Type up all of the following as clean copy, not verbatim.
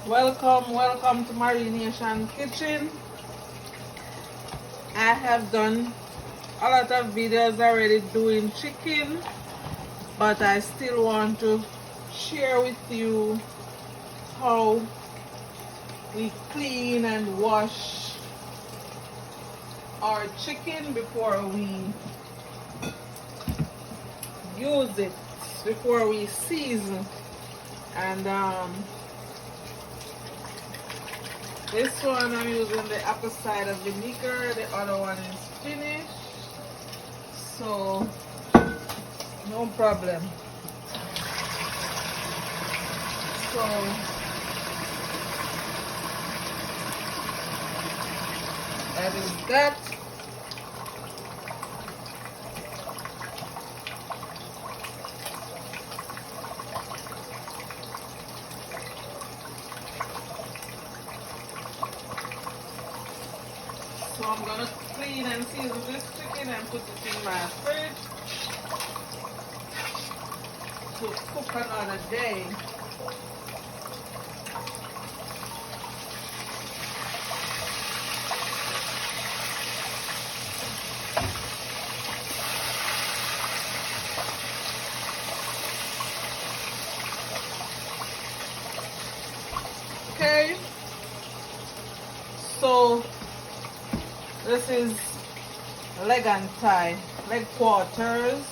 Welcome to Marination Kitchen. I have done a lot of videos already doing chicken, but I still want to share with you how we clean and wash our chicken before we use it, before we season. And this one I'm using the apple cider vinegar, the other one is finished, so no problem. So that is that. So I'm gonna clean and season this chicken and put it in my fridge to cook another day. Okay, so this is leg and thigh, leg quarters.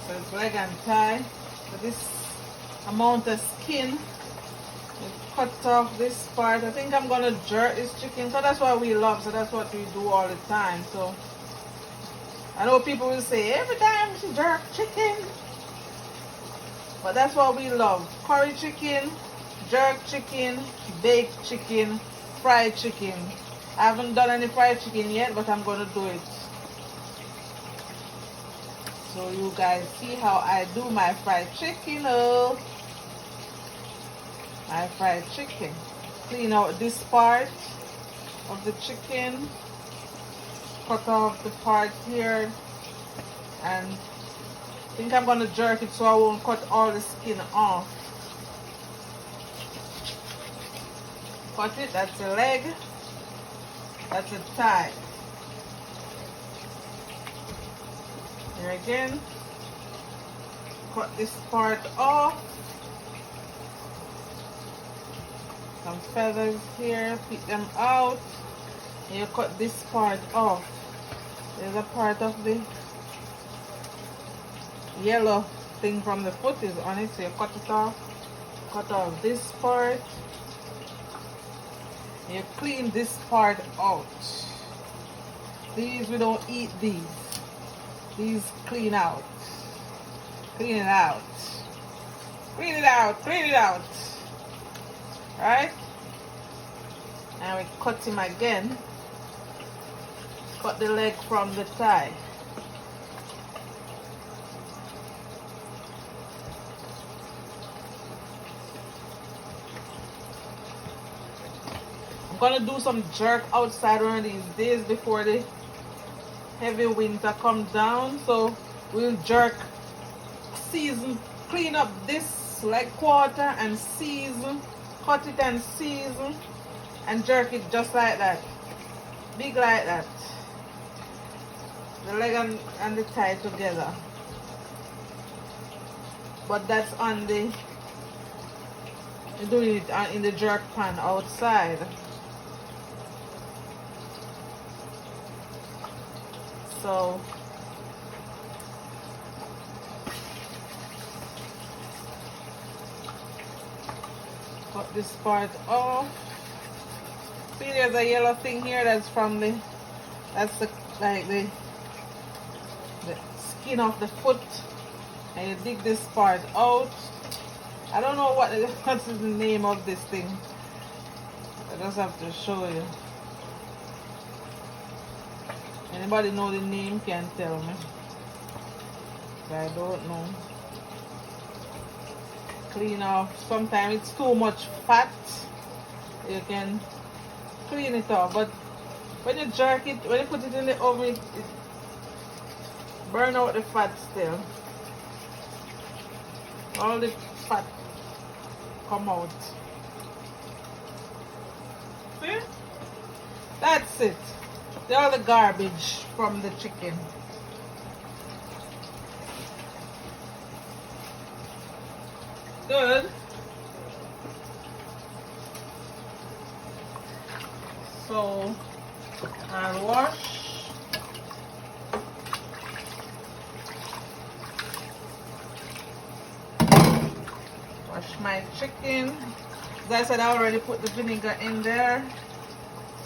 So it's leg and thigh. So this amount of skin, we cut off this part. I think I'm gonna jerk this chicken, so that's what we love. So that's what we do all the time. So I know people will say every time she jerk chicken, but that's what we love: curry chicken, jerk chicken, baked chicken, fried chicken. I haven't done any fried chicken yet, but I'm gonna do it. So you guys see how I do my fried chicken. Oh, my fried chicken. Clean out this part of the chicken. Cut off the part here, and I think I'm gonna jerk it so I won't cut all the skin off. Cut it. That's the leg. That's a thigh. Here again, cut this part off. Some feathers here, pick them out. And you cut this part off. There's a part of the yellow thing from the foot is on it, so you cut it off. Cut off this part. You clean this part out. These, we don't eat these. These clean out. Clean it out. Clean it out. Clean it out. Right? And we cut him again. Cut the leg from the thigh. I'm gonna do some jerk outside one of these days before the heavy winter comes down. So we'll jerk, season, clean up this leg quarter and season, cut it and season, and jerk it just like that, big like that, the leg and the thigh together. But that's on the, you're doing it in the jerk pan outside. So cut this part off. See, there's a yellow thing here that's from the, that's the, like the skin of the foot, and you dig this part out. I don't know what is the name of this thing. I just have to show you. Anybody know the name can tell me. I don't know. Clean off. Sometimes it's too much fat. You can clean it off. But when you jerk it, when you put it in the oven, it burn out the fat still. All the fat come out. That's it. All the garbage from the chicken. Good. So I'll wash. Wash my chicken. As I said, I already put the vinegar in there.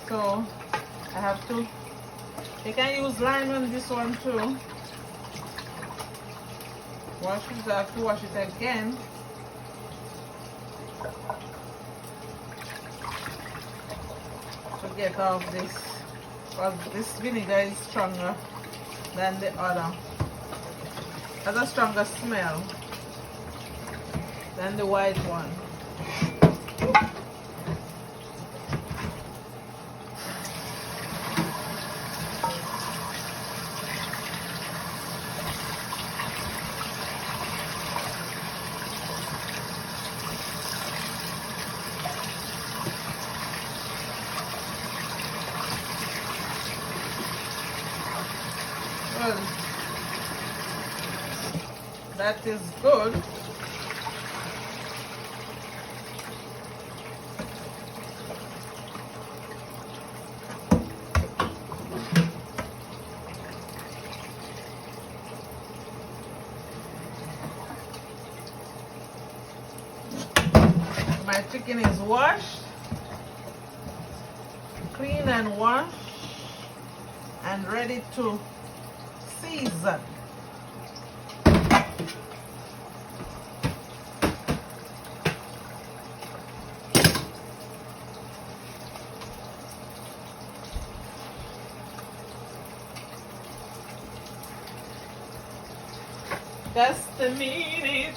So I have to. You can use lime on this one too. Wash it. I have to wash it again. To get off this. Because this vinegar is stronger than the other. It has a stronger smell than the white one. Well, that is good. My chicken is washed, clean and washed, and ready to season. Just a minute.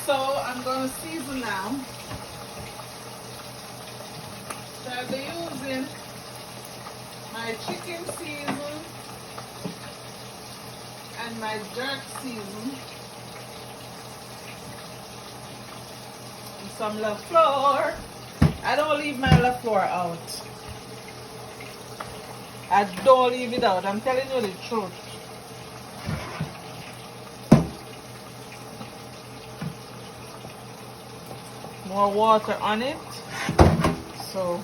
So I'm going to season now. So I'll be using my chicken season and my jerk season. And some La Fleur. I don't leave my La Fleur out. I don't leave it out. I'm telling you the truth. More water on it. So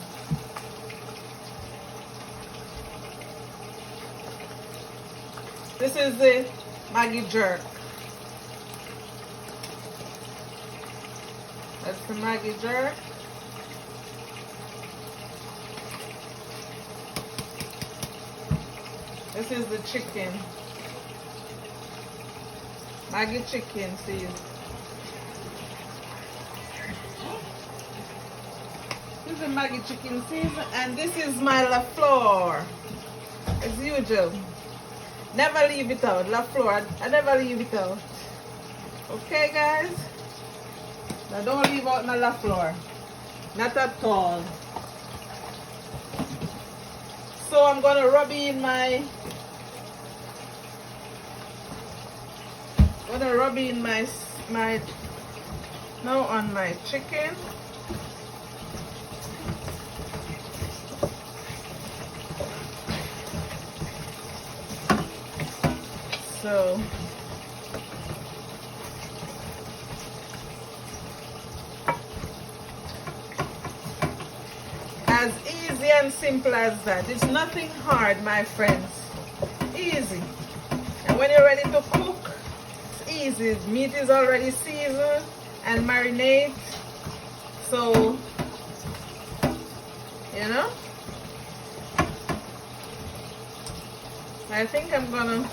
this is the Maggi jerk. That's the Maggi jerk. This is the chicken. Maggi chicken, see. This is the Maggi chicken season, and this is my La Fleur. As usual. Never leave it out. La Fleur, I never leave it out. Okay, guys? Now don't leave out my La Fleur. Not at all. So I'm gonna rub in my now on my chicken. So as easy and simple as that. It's nothing hard, my friends. Easy. And when you're ready to cook, it's easy. Meat is already seasoned and marinate. So You know? I think I'm gonna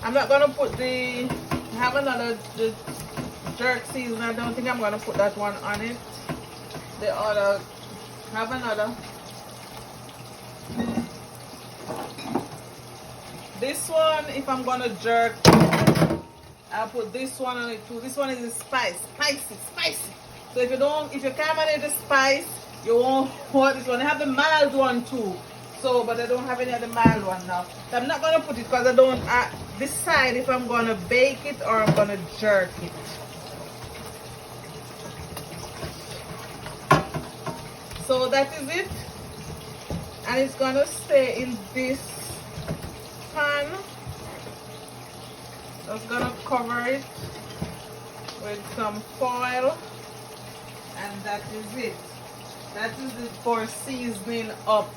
I'm not gonna put I have another the jerk season. I don't think I'm gonna put that one on it. The other have another. This one, if I'm gonna jerk, I'll put this one on it too. This one is spicy. So if you can't manage the spice, you won't want this one. I have the mild one too. So, but I don't have any other mild one now. So I'm not gonna put it because I don't decide if I'm gonna bake it or I'm gonna jerk it. So that is it, and it's gonna stay in this pan. Just gonna cover it with some foil, and that is it. That is it for seasoning up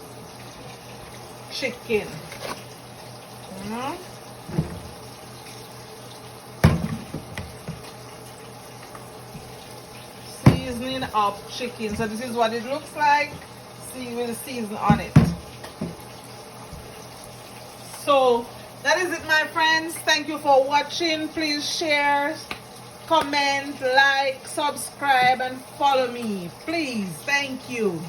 chicken. Seasoning up chicken. So this is what it looks like. See with the season on it. So that is it, my friends. Thank you for watching. Please share, comment, like, subscribe, and follow me. Please. Thank you.